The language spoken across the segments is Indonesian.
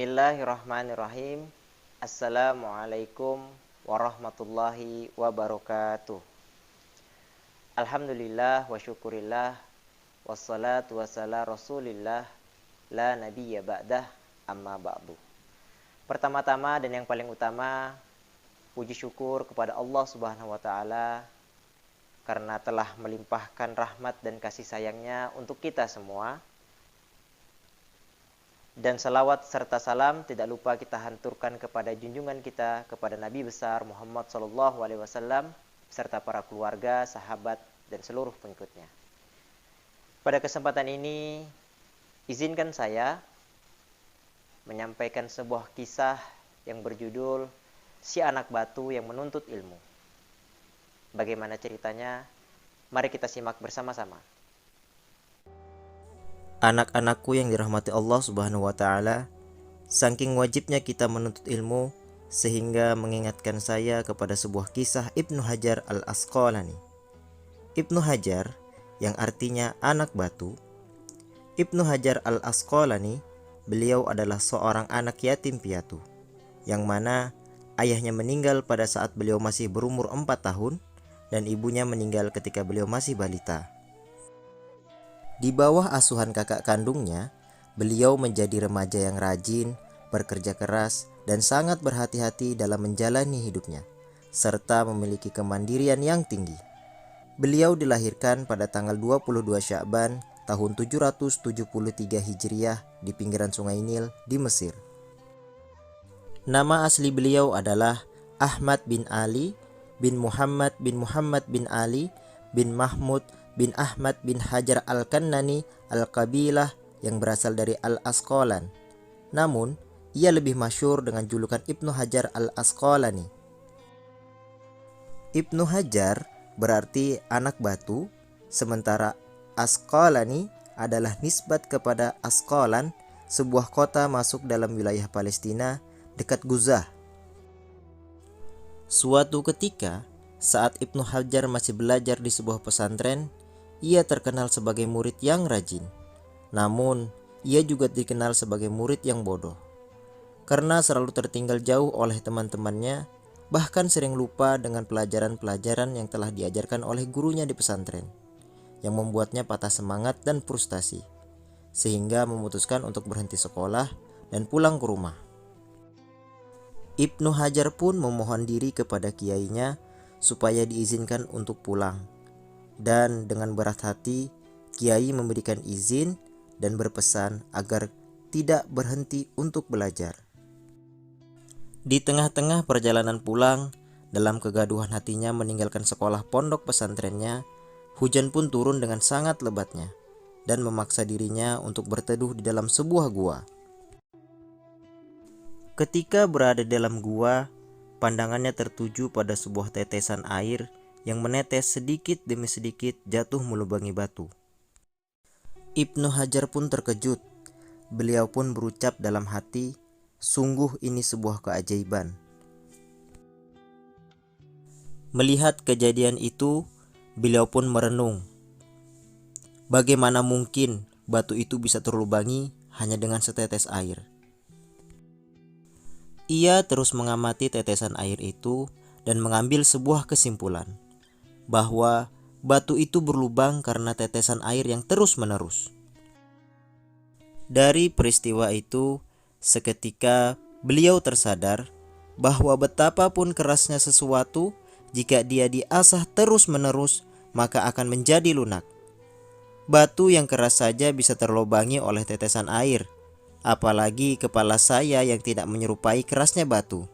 Bismillahirrahmanirrahim. Assalamualaikum warahmatullahi wabarakatuh. Alhamdulillah wa syukurillah. Wassalatu wassalamu rasulillah. La nabiyya ba'dah, amma ba'du. Pertama-tama dan yang paling utama, puji syukur kepada Allah Subhanahu wa taala karena telah melimpahkan rahmat dan kasih sayangnya untuk kita semua. Dan salawat serta salam tidak lupa kita hanturkan kepada junjungan kita, kepada Nabi besar Muhammad SAW, serta para keluarga, sahabat, dan seluruh pengikutnya. Pada kesempatan ini, izinkan saya menyampaikan sebuah kisah yang berjudul Si Anak Batu yang Menuntut Ilmu. Bagaimana ceritanya? Mari kita simak bersama-sama. Anak-anakku yang dirahmati Allah Subhanahu wa taala, saking wajibnya kita menuntut ilmu sehingga mengingatkan saya kepada sebuah kisah Ibnu Hajar Al-Asqalani. Ibnu Hajar yang artinya anak batu. Ibnu Hajar Al-Asqalani, beliau adalah seorang anak yatim piatu yang mana ayahnya meninggal pada saat beliau masih berumur 4 tahun dan ibunya meninggal ketika beliau masih balita. Di bawah asuhan kakak kandungnya, beliau menjadi remaja yang rajin, bekerja keras, dan sangat berhati-hati dalam menjalani hidupnya, serta memiliki kemandirian yang tinggi. Beliau dilahirkan pada tanggal 22 Sya'ban tahun 773 Hijriah di pinggiran Sungai Nil di Mesir. Nama asli beliau adalah Ahmad bin Ali bin Muhammad bin Ali bin Mahmud bin Ahmad bin Hajar Al-Kannani Al-Qabilah yang berasal dari Al-Asqalan. Namun, ia lebih masyhur dengan julukan Ibnu Hajar Al-Asqalani. Ibnu Hajar berarti anak batu, sementara Asqalani adalah nisbat kepada Asqalan, sebuah kota masuk dalam wilayah Palestina dekat Guzah. Suatu ketika, saat Ibnu Hajar masih belajar di sebuah pesantren, ia terkenal sebagai murid yang rajin. Namun, ia juga dikenal sebagai murid yang bodoh. Karena selalu tertinggal jauh oleh teman-temannya, bahkan sering lupa dengan pelajaran-pelajaran yang telah diajarkan oleh gurunya di pesantren, yang membuatnya patah semangat dan frustasi, sehingga memutuskan untuk berhenti sekolah dan pulang ke rumah. Ibnu Hajar pun memohon diri kepada kiainya supaya diizinkan untuk pulang. Dan dengan berat hati, kiai memberikan izin dan berpesan agar tidak berhenti untuk belajar. Di tengah-tengah perjalanan pulang, dalam kegaduhan hatinya meninggalkan sekolah pondok pesantrennya, hujan pun turun dengan sangat lebatnya dan memaksa dirinya untuk berteduh di dalam sebuah gua. Ketika berada di dalam gua, pandangannya tertuju pada sebuah tetesan air yang menetes sedikit demi sedikit jatuh melubangi batu. Ibnu Hajar pun terkejut. Beliau pun berucap dalam hati, sungguh ini sebuah keajaiban. Melihat kejadian itu, beliau pun merenung. Bagaimana mungkin batu itu bisa terlubangi hanya dengan setetes air? Ia terus mengamati tetesan air itu dan mengambil sebuah kesimpulan, bahwa batu itu berlubang karena tetesan air yang terus-menerus. Dari peristiwa itu, seketika beliau tersadar bahwa betapapun kerasnya sesuatu, jika dia diasah terus-menerus, maka akan menjadi lunak. Batu yang keras saja bisa terlubangi oleh tetesan air, apalagi kepala saya yang tidak menyerupai kerasnya batu.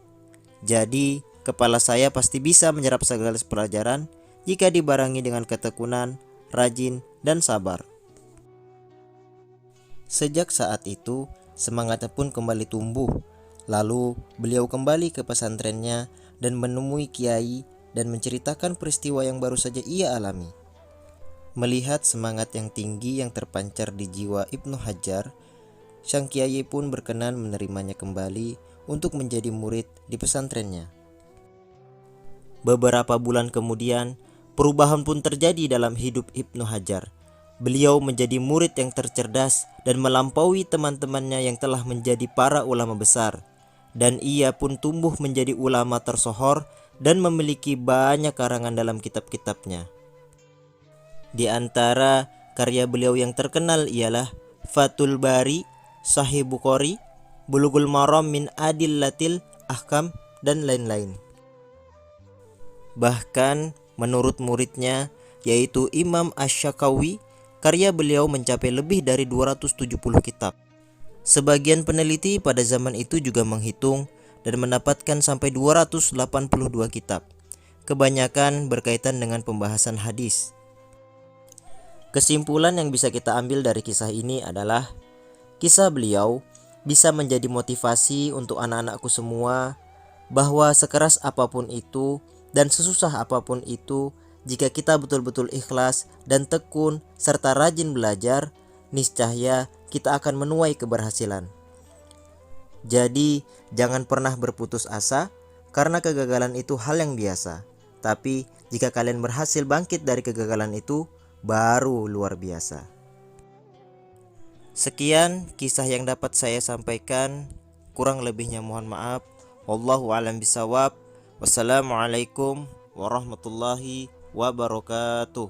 Jadi, kepala saya pasti bisa menyerap segala pelajaran jika dibarengi dengan ketekunan, rajin, dan sabar. Sejak saat itu, semangatnya pun kembali tumbuh. Lalu, beliau kembali ke pesantrennya dan menemui kiai dan menceritakan peristiwa yang baru saja ia alami. Melihat semangat yang tinggi yang terpancar di jiwa Ibnu Hajar, sang kiai pun berkenan menerimanya kembali untuk menjadi murid di pesantrennya. Beberapa bulan kemudian, perubahan pun terjadi dalam hidup Ibnu Hajar. Beliau menjadi murid yang tercerdas dan melampaui teman-temannya yang telah menjadi para ulama besar. Dan ia pun tumbuh menjadi ulama tersohor dan memiliki banyak karangan dalam kitab-kitabnya. Di antara karya beliau yang terkenal ialah Fathul Bari, Sahih Bukhari, Bulughul Maram min Adillatil Ahkam, dan lain-lain. Bahkan menurut muridnya yaitu Imam Asy-Syakawi, karya beliau mencapai lebih dari 270 kitab. Sebagian peneliti pada zaman itu juga menghitung dan mendapatkan sampai 282 kitab. Kebanyakan berkaitan dengan pembahasan hadis. Kesimpulan yang bisa kita ambil dari kisah ini adalah kisah beliau bisa menjadi motivasi untuk anak-anakku semua bahwa sekeras apapun itu dan sesusah apapun itu, jika kita betul-betul ikhlas dan tekun serta rajin belajar, niscaya kita akan menuai keberhasilan. Jadi, jangan pernah berputus asa karena kegagalan itu hal yang biasa. Tapi, jika kalian berhasil bangkit dari kegagalan itu, baru luar biasa. Sekian kisah yang dapat saya sampaikan. Kurang lebihnya mohon maaf. Wallahu a'lam bishawab. Wassalamualaikum warahmatullahi wabarakatuh.